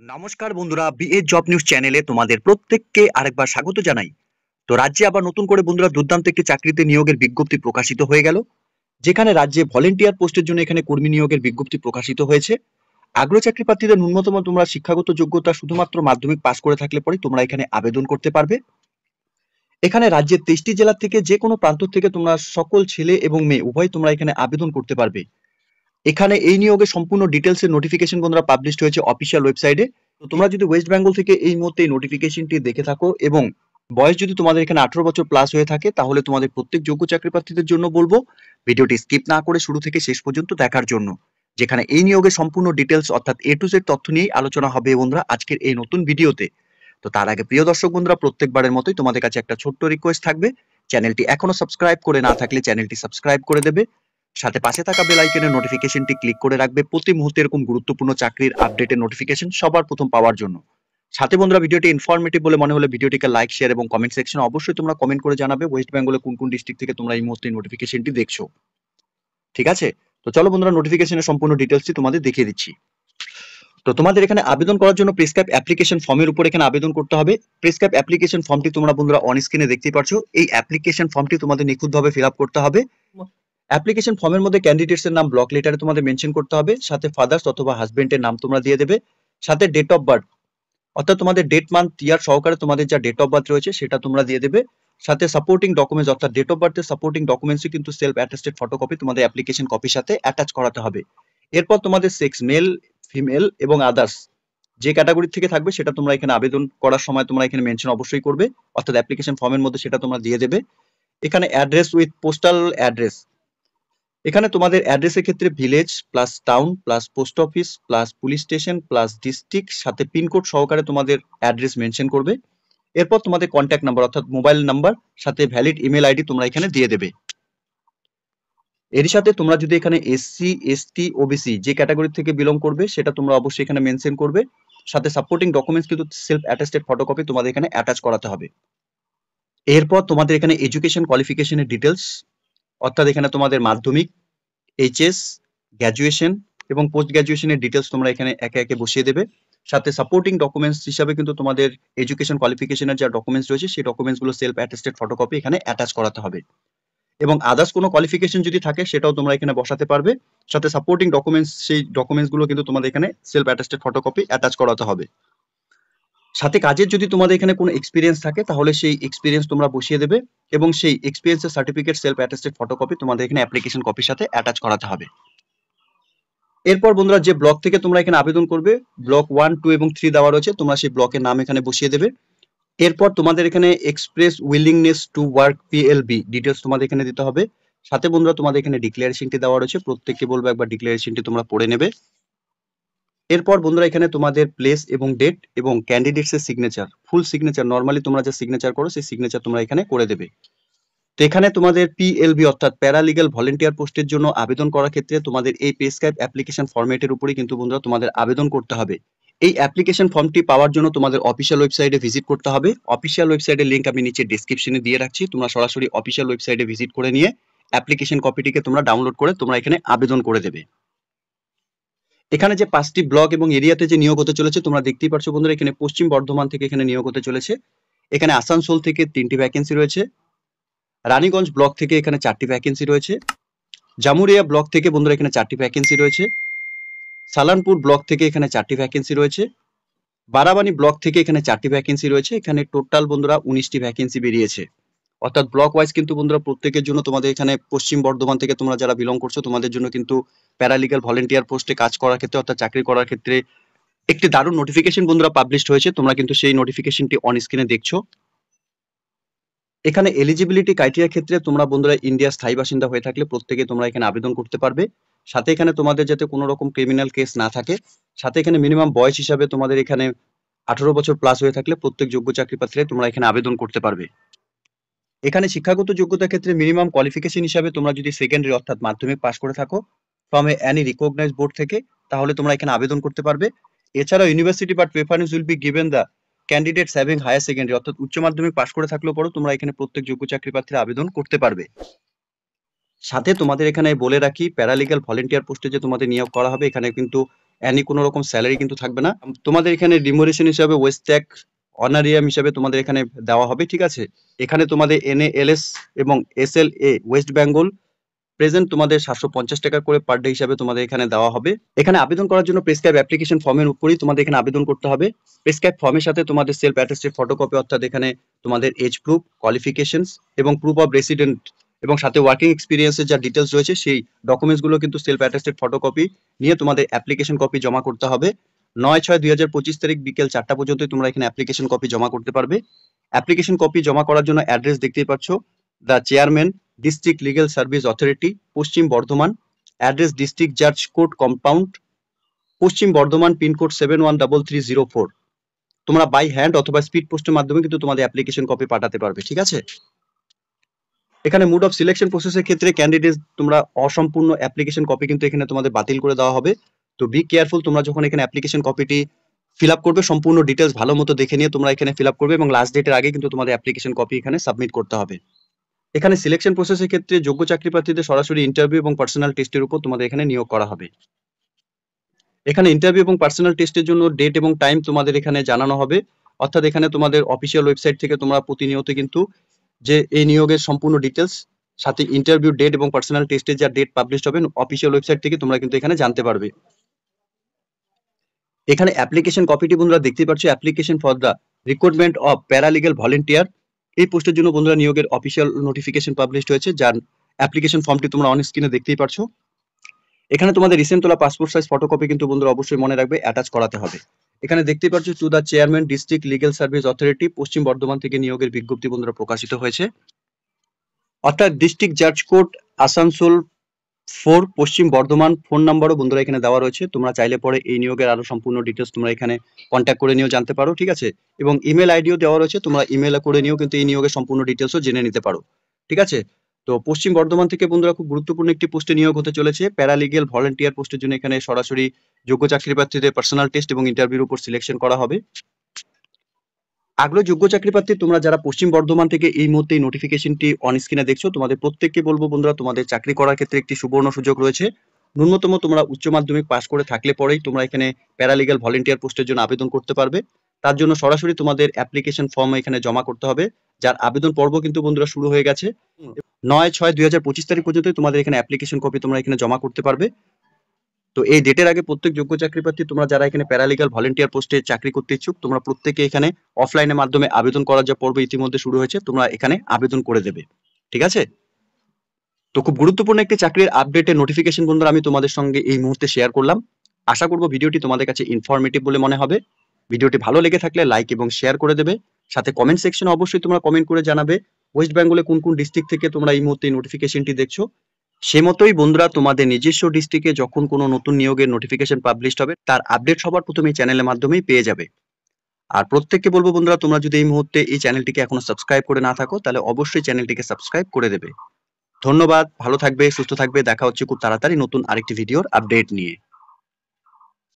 নমস্কার বন্ধুরা, BA job news চ্যানেলে তোমাদের প্রত্যেককে আরেকবার স্বাগত জানাই। তো রাজ্যে আবার নতুন করে বন্ধুরা দুর্দান্ত একটি চাকরিতে নিয়োগের বিজ্ঞপ্তি প্রকাশিত হয়ে গেল, যেখানে রাজ্যে ভলেন্টিয়ার পোস্টের জন্য এখানে কর্মী নিয়োগের বিজ্ঞপ্তি প্রকাশিত হয়েছে। আগ্রহী চাকরি প্রার্থীদের ন্যূনতম তোমরা শিক্ষাগত যোগ্যতা শুধুমাত্র মাধ্যমিক পাস করে থাকলে পরে তোমরা এখানে আবেদন করতে পারবে। এখানে রাজ্যের 23টি জেলা থেকে যে কোনো প্রান্ত থেকে তোমরা সকল ছেলে এবং মেয়ে উভয় তোমরা এখানে আবেদন করতে পারবে। এখানে এই নিয়োগের সম্পূর্ণ ডিটেলস এর নোটিফিকেশন বন্ধুরা পাবলিশড হয়েছে অফিসিয়াল ওয়েবসাইটে। তো তোমরা যদি ওয়েস্ট বেঙ্গল থেকে এই মুহূর্তে এই নোটিফিকেশনটি দেখে থাকো এবং বয়স যদি তোমাদের এখানে 18 বছর প্লাস হয়ে থাকে, তাহলে তোমাদের প্রত্যেক যোগ্য চাকরি প্রার্থীদের জন্য বলবো ভিডিওটি স্কিপ না করে শুরু থেকে শেষ পর্যন্ত দেখার জন্য, যেখানে এই নিয়োগের সম্পূর্ণ ডিটেলস অর্থাৎ এ টু জেড তথ্য নিয়েই আলোচনা হবে বন্ধুরা আজকের এই নতুন ভিডিওতে। তো তার আগে প্রিয় দর্শক বন্ধুরা, প্রত্যেকবারের মতোই তোমাদের কাছে একটা ছোট্ট রিকোয়েস্ট থাকবে, চ্যানেলটি এখনো সাবস্ক্রাইব করে না থাকলে চ্যানেলটি সাবস্ক্রাইব করে দেবে, সাথে পাশে থাকা বেল আইকনের নোটিফিকেশনটি ক্লিক করে রাখবে প্রতি মুহূর্তে এরকম গুরুত্বপূর্ণ চাকরির আপডেটের নোটিফিকেশন সবার প্রথম পাওয়ার জন্য। সাথে বন্ধুরা, ভিডিওটি ইনফরমেটিভ বলে মনে হলে ভিডিওটিকে লাইক, শেয়ার এবং কমেন্ট সেকশনে অবশ্যই তোমরা কমেন্ট করে জানাবে ওয়েস্ট বেঙ্গলে কোন কোন ডিস্ট্রিক্ট থেকে তোমরা এই মুহূর্তে নোটিফিকেশনটি দেখছো। ঠিক আছে, তো চলো বন্ধুরা নোটিফিকেশনের সম্পূর্ণ ডিটেলসটি তোমাদের দেখিয়ে দিচ্ছি। তো তোমাদের এখানে আবেদন করার জন্য প্রেসক্রাইব অ্যাপ্লিকেশন ফর্মের উপর এখানে আবেদন করতে হবে। প্রেসক্রাইব অ্যাপ্লিকেশন ফর্মটি তোমরা বন্ধুরা অন স্ক্রিনে দেখতেই পাচ্ছ। এই অ্যাপ্লিকেশন ফর্মটি তোমাদের নিখুঁতভাবে ফিল আপ করতে হবে। অ্যাপ্লিকেশন ফর্মের মধ্যে ক্যান্ডিডেটস এর নাম ব্লক লেটারে তোমাদের মেনশন করতে হবে, সাথে ফাদার্স অথবা হাজবেন্ডের নাম তোমরা দিয়ে দেবে, সাথে ডেট অফ বার্থ অর্থাৎ তোমাদের ডেট মান্থ ইয়ার সহকারে তোমাদের যা ডেট অফ বার্থ রয়েছে সেটা তোমরা দিয়ে দেবে, সাথে সাপোর্টিং ডকুমেন্টস অর্থাৎ ডেট অফ বার্থের সাপোর্টিং ডকুমেন্টসই কিন্তু সেলফ অ্যাটেস্টেড ফটোকপি তোমাদের অ্যাপ্লিকেশন কপির সাথে অ্যাটাচ করাতে হবে। এরপর তোমাদের সেক্স মেল, ফিমেল এবং আদার্স যে ক্যাটাগরি থেকে থাকবে সেটা তোমরা এখানে আবেদন করার সময় তোমরা এখানে মেনশন অবশ্যই করবে, অর্থাৎ অ্যাপ্লিকেশন ফর্মের মধ্যে সেটা তোমরা দিয়ে দেবে। এখানে অ্যাড্রেস উইথ পোস্টাল অ্যাড্রেস, এখানে তোমাদের অ্যাড্রেসের ক্ষেত্রে village plus town plus post office plus police station plus district সাথে পিনকোড সহকারে তোমাদের অ্যাড্রেস মেনশন করবে। এরপর তোমাদের কন্ট্যাক্ট নাম্বার অর্থাৎ মোবাইল নাম্বার সাথে ভ্যালিড ইমেল আইডি তোমরা এখানে দিয়ে দেবে। এর সাথে তোমরা যদি এখানে এসসি, এসটি, ওবিসি যে ক্যাটাগরি থেকে বিলং করবে সেটা তোমরা অবশ্যই এখানে মেনশন করবে, সাথে সাপোর্টিং ডকুমেন্টস কিন্তু সেলফ অ্যাটেস্টেড ফটোকপি তোমাদের এখানে অ্যাটাচ করাতে হবে। এরপর তোমাদের এখানে এডুকেশন কোয়ালিফিকেশনের ডিটেলস অর্থাৎ এখানে তোমাদের মাধ্যমিক, এইচএস, গ্র্যাজুয়েশন এবং পোস্ট গ্র্যাজুয়েশনের ডিটেলস তোমরা এখানে একে একে বসিয়ে দেবে, সাথে সাপোর্টিং ডকুমেন্টস হিসাবে কিন্তু তোমাদের এডুকেশন কোয়ালিফিকেশনের যা ডকুমেন্টস রয়েছে সেই ডকুমেন্টসগুলো সেলফ অ্যাটেস্টেড ফটোকপি এখানে অ্যাটাচ করাতে হবে, এবং আদার্স কোনো কোয়ালিফিকেশন যদি থাকে সেটাও তোমরা এখানে বসাতে পারবে, সাথে সাপোর্টিং ডকুমেন্টস সেই ডকুমেন্টসগুলো কিন্তু তোমাদের এখানে সেলফ অ্যাটেস্টেড ফটোকপি অ্যাটাচ করাতে হবে। সাথে কাজের যদি তোমাদের এখানে কোনো এক্সপিরিয়েন্স থাকে তাহলে সেই এক্সপিরিয়েন্স তোমরা বসিয়ে দেবে, এবং সেই এক্সপিরিয়েন্সের সার্টিফিকেট সেলফ অ্যাটেস্টেড ফটোকপি তোমাদের এখানে অ্যাপ্লিকেশন কপির সাথে অ্যাটাচ করাতে হবে। এরপর বন্ধুরা যে ব্লক থেকে তোমরা এখানে আবেদন করবে, ব্লক 1, 2 এবং 3 দেওয়া রয়েছে, তোমরা সেই ব্লকের নাম এখানে বসিয়ে দেবে। এরপর তোমাদের এখানে express willingness to work PLB details তোমাদের এখানে দিতে হবে। সাথে বন্ধুরা তোমাদের এখানে ডিক্লারেশনটি দেওয়া রয়েছে, প্রত্যেককে বলবো একবার ডিক্লারেশনটি তোমরা পড়ে নেবে। এরপর বন্ধুরা এখানে তোমাদের প্লেস এবং ডেট এবং ক্যান্ডিডেটস এর সিগনেচার, ফুল সিগনেচার নর্মালি তোমরা যে সিগনেচার করো সেই সিগনেচার তোমরা এখানে করে দেবে। তো এখানে তোমাদের পিএলবি অর্থাৎ প্যারালিগ্যাল ভলেন্টিয়ার পোস্টের জন্য আবেদন করার ক্ষেত্রে তোমাদের এই প্রেসক্রাইব অ্যাপ্লিকেশন ফরম্যাটের উপরেই কিন্তু বন্ধুরা তোমাদের আবেদন করতে হবে। এই অ্যাপ্লিকেশন ফর্মটি পাওয়ার জন্য তোমাদের অফিসিয়াল ওয়েবসাইটে ভিজিট করতে হবে। অফিসিয়াল ওয়েবসাইটের লিংক আমি নিচে ডেসক্রিপশনে দিয়ে রাখছি, তোমরা সরাসরি অফিসিয়াল ওয়েবসাইটে ভিজিট করে নিয়ে অ্যাপ্লিকেশন কপিটিকে তোমরা ডাউনলোড করে তোমরা এখানে আবেদন করে দেবে। এখানে যে 5টি ব্লক এবং এরিয়াতে যে নিয়োগ হতে চলেছে তোমরা দেখতেই পাচ্ছ বন্ধুরা, এখানে পশ্চিম বর্ধমান থেকে এখানে নিয়োগ হতে চলেছে, এখানে আসানসোল থেকে 3টি ভ্যাকেন্সি রয়েছে, রানীগঞ্জ ব্লক থেকে এখানে 4টি ভ্যাকেন্সি রয়েছে, জামুরিয়া ব্লক থেকে বন্ধুরা এখানে 4টি ভ্যাকেন্সি রয়েছে, সালানপুর ব্লক থেকে এখানে 4টি ভ্যাকেন্সি রয়েছে, বারাবানি ব্লক থেকে এখানে 4টি ভ্যাকেন্সি রয়েছে। এখানে টোটাল বন্ধুরা 19টি ভ্যাকেন্সি বেরিয়েছে, অর্থাৎ ব্লক ওয়াইজ কিন্তু বন্ধুরা প্রত্যেকের জন্য তোমাদের এখানে পশ্চিম বর্ধমান থেকে তোমরা যারা বিলং করছো তোমাদের জন্য কিন্তু প্যারালিগ্যাল ভলেন্টিয়ার পোস্টে কাজ করার ক্ষেত্রে অর্থাৎ চাকরি করার ক্ষেত্রে একটি দারুণ নোটিফিকেশন বন্ধুরা পাবলিশড হয়েছে, তোমরা কিন্তু সেই নোটিফিকেশনটি অন স্ক্রিনে দেখছো। এখানে এলিজিবিলিটি ক্রাইটেরিয়া ক্ষেত্রে তোমরা বন্ধুরা ইন্ডিয়ার স্থায়ী বাসিন্দা হয়ে থাকলে প্রত্যেকে তোমরা এখানে আবেদন করতে পারবে, সাথে এখানে তোমাদের যাতে কোনো রকম ক্রিমিনাল কেস না থাকে, সাথে এখানে মিনিমাম বয়স হিসাবে তোমাদের এখানে 18 বছর প্লাস হয়ে থাকলে প্রত্যেক যোগ্য চাকরি প্রার্থীরা তোমরা এখানে আবেদন করতে পারবে। এখানে শিক্ষাগত যোগ্যতার ক্ষেত্রে মিনিমাম কোয়ালিফিকেশন হিসাবে তোমরা যদি সেকেন্ডারি অর্থাৎ মাধ্যমিক পাস করে থাকো ফ্রম এনি রিকগনাইজড বোর্ড থেকে তাহলে তোমরা এখানে আবেদন করতে পারবে। এছাড়াও university but preference will be given the candidates having higher secondary অর্থাৎ উচ্চ মাধ্যমিক পাস করে থাকলেও পরেও তোমরা এখানে প্রত্যেক যোগ্য চাকরি প্রার্থীরা আবেদন করতে পারবে। সাথে তোমাদের এখানে বলে রাখি প্যারালিগ্যাল ভলেন্টিয়ার পোস্টে যে তোমাদের নিয়োগ করা হবে এখানে কিন্তু কোনো রকম স্যালারি কিন্তু থাকবে না। তোমাদের এখানে রিমুনারেশন হিসাবে ওয়েস্ট ট্যাগ অনারিয়াম হিসাবে তোমাদের এখানে দেওয়া হবে, ঠিক আছে। এখানে তোমাদের NALS এবং SLA ওয়েস্ট বেঙ্গল প্রেজেন্ট তোমাদের 750 টাকা করে পার ডে হিসাবে তোমাদের এখানে দেওয়া হবে। এখানে আবেদন করার জন্য প্রেসক্রাইব অ্যাপ্লিকেশন ফর্মের উপরেই তোমাদের এখানে আবেদন করতে হবে। প্রেসক্রাইব ফর্মের সাথে তোমাদের সেলফ অ্যাটেস্টেড ফটোকপি, অর্থাৎ এখানে তোমাদের এজ প্রুফ, কোয়ালিফিকেশনস এবং প্রুফ অফ রেসিডেন্ট এবং সাথে ওয়ার্কিং এক্সপিরিয়েন্সের যা ডিটেলস রয়েছে সেই ডকুমেন্টসগুলো কিন্তু সেলফ অ্যাটেস্টেড ফটোকপি নিয়ে তোমাদের অ্যাপ্লিকেশন কপি জমা করতে হবে। 9/6/2025 তারিখ বিকেল 4টা পর্যন্ত তোমরা এখানে অ্যাপ্লিকেশন কপি জমা করতে পারবে। অ্যাপ্লিকেশন কপি জমা করার জন্য অ্যাড্রেস দেখতেই পাচ্ছ, the chairman district legal service authority, Paschim Bardhaman. Address district জাজ কোর্ট কম্পাউন্ড, পশ্চিম বর্ধমান, পিনকোড 713304। তোমরা বাই হ্যান্ড অথবা স্পিড পোস্টের মাধ্যমে কিন্তু তোমাদের অ্যাপ্লিকেশন কপি পাঠাতে পারবে, ঠিক আছে। এখানে মুড অফ সিলেকশন প্রসেসের ক্ষেত্রে ক্যান্ডিডেট তোমরা অসম্পূর্ণ অ্যাপ্লিকেশন কপি কিন্তু এখানে তোমাদের বাতিল করে দেওয়া হবে। তো বি কেয়ারফুল, তোমরা যখন এখানে অ্যাপ্লিকেশন কপিটি ফিল আপ করবে সম্পূর্ণ ডিটেলস ভালো মতো দেখে নিয়ে তোমরা এখানে ফিল আপ করবে এবং লাস্ট ডেটের আগে কিন্তু তোমাদের অ্যাপ্লিকেশন কপি এখানে সাবমিট করতে হবে। এখানে সিলেকশন প্রসেসের ক্ষেত্রে যোগ্য চাকরি প্রার্থীদের সরাসরি ইন্টারভিউ এবং পার্সোনাল টেস্টের উপর তোমাদের এখানে নিয়োগ করা হবে। এখানে ইন্টারভিউ এবং পার্সোনাল টেস্টের জন্য ডেট এবং টাইম তোমাদের এখানে জানানো হবে, অর্থাৎ এখানে তোমাদের অফিসিয়াল ওয়েবসাইট থেকে তোমরা প্রতিনিয়ত কিন্তু যে এই নিয়োগের সম্পূর্ণ ডিটেলস সাথে ইন্টারভিউ ডেট এবং পার্সোনাল টেস্টের যা ডেট পাবলিশ হবে অফিসিয়াল ওয়েবসাইট থেকে তোমরা কিন্তু এখানে জানতে পারবে। এখানে অ্যাপ্লিকেশন কপিটি বন্ধুরা দেখতেই পাচ্ছ, application for the recruitment of paralegal volunteer. এই পোস্টের জন্য বন্ধুরা নিয়োগের অফিসিয়াল নোটিফিকেশন পাবলিশ হয়েছে, যার অ্যাপ্লিকেশন ফর্মটি তোমরা অন স্ক্রিনে দেখতেই পাচ্ছ। এখানে তোমাদের রিসেন্ট তোলা পাসপোর্ট সাইজ ফটোকপি কিন্তু বন্ধুরা অবশ্যই মনে রাখবে অ্যাটাচ করাতে হবে। এখানে দেখতেই পাচ্ছ, to the chairman district legal service authority, পশ্চিম বর্ধমান থেকে নিয়োগের বিজ্ঞপ্তি বন্ধুরা প্রকাশিত হয়েছে, অর্থাৎ ডিস্ট্রিক্ট জাজ কোর্ট আসানসোল 4 পশ্চিম বর্ধমান। ফোন নাম্বারও বন্ধুরা এখানে দেওয়া রয়েছে, তোমরা চাইলে পরে এই নিয়োগের আরো সম্পূর্ণ ডিটেলস তোমরা এখানে কন্ট্যাক্ট করে নিয়েও জানতে পারো, ঠিক আছে। এবং ইমেল আইডিও দেওয়া রয়েছে, তোমরা ইমেল করে নিয়েও কিন্তু এই নিয়োগের সম্পূর্ণ ডিটেলসও জেনে নিতে পারো, ঠিক আছে। তো পশ্চিম বর্ধমান থেকে বন্ধুরা খুব গুরুত্বপূর্ণ একটি পোস্টে নিয়োগ হতে চলেছে, প্যারালিগ্যাল ভলেন্টিয়ার পোস্টের জন্য এখানে সরাসরি যোগ্য চাকরি প্রার্থীদের পার্সোনাল টেস্ট এবং ইন্টারভিউর উপর সিলেকশন করা হবে। আগ্রহী যোগ্য চাকরি প্রার্থী তোমরা যারা পশ্চিম বর্ধমান থেকে এই মুহূর্তে এই নোটিফিকেশনটি অন স্ক্রিনে দেখছো, তোমাদের প্রত্যেককে বলবো বন্ধুরা, তোমাদের চাকরি করার ক্ষেত্রে একটি সুবর্ণ সুযোগ রয়েছে। ন্যূনতম তোমরা উচ্চ মাধ্যমিক পাস করে থাকলে পরেই তোমরা এখানে প্যারালিগ্যাল ভলেন্টিয়ার পোস্টের জন্য আবেদন করতে পারবে। তার জন্য সরাসরি তোমাদের অ্যাপ্লিকেশন ফর্ম এখানে জমা করতে হবে, যার আবেদন পর্ব কিন্তু বন্ধুরা শুরু হয়ে গেছে। 9/6/2025 তারিখ পর্যন্ত তোমাদের এখানে অ্যাপ্লিকেশন কপি তোমরা এখানে জমা করতে পারবে। তো এই ডেটের আগে প্রত্যেক যোগ্য চাকরি প্রার্থী তোমরা যারা এখানে প্যারালিগ্যাল ভলেন্টিয়ার পোস্টে চাকরি করতে ইচ্ছুক, তোমরা প্রত্যেকে এখানে অফলাইনের মাধ্যমে আবেদন করার যে পর্ব ইতিমধ্যে শুরু হয়েছে, তোমরা এখানে আবেদন করে দেবে, ঠিক আছে। তো খুব গুরুত্বপূর্ণ একটি চাকরির আপডেটের নোটিফিকেশন বন্ধুরা আমি তোমাদের সঙ্গে এই মুহূর্তে শেয়ার করলাম। আশা করব ভিডিওটি তোমাদের কাছে ইনফরমেটিভ বলে মনে হবে। ভিডিওটি ভালো লেগে থাকলে লাইক এবং শেয়ার করে দেবে, সাথে কমেন্ট সেকশনে অবশ্যই তোমরা কমেন্ট করে জানাবে ওয়েস্ট বেঙ্গলে কোন কোন ডিস্ট্রিক্ট থেকে তোমরা এই মুহূর্তে নোটিফিকেশনটি দেখছো। সে মতোই বন্ধুরা তোমাদের নিজস্ব ডিস্ট্রিক্টে যখন কোনো নতুন নিয়োগের নোটিফিকেশন পাবলিশ হবে তার আপডেট সবার প্রথমে এই চ্যানেলের মাধ্যমেই পেয়ে যাবে। আর প্রত্যেককে বলবো বন্ধুরা, তোমরা যদি এই মুহূর্তে এই চ্যানেলটিকে এখনো সাবস্ক্রাইব করে না থাকো তাহলে অবশ্যই চ্যানেলটিকে সাবস্ক্রাইব করে দেবে। ধন্যবাদ, ভালো থাকবে, সুস্থ থাকবে, দেখা হচ্ছে খুব তাড়াতাড়ি নতুন আরেকটি ভিডিওর আপডেট নিয়ে।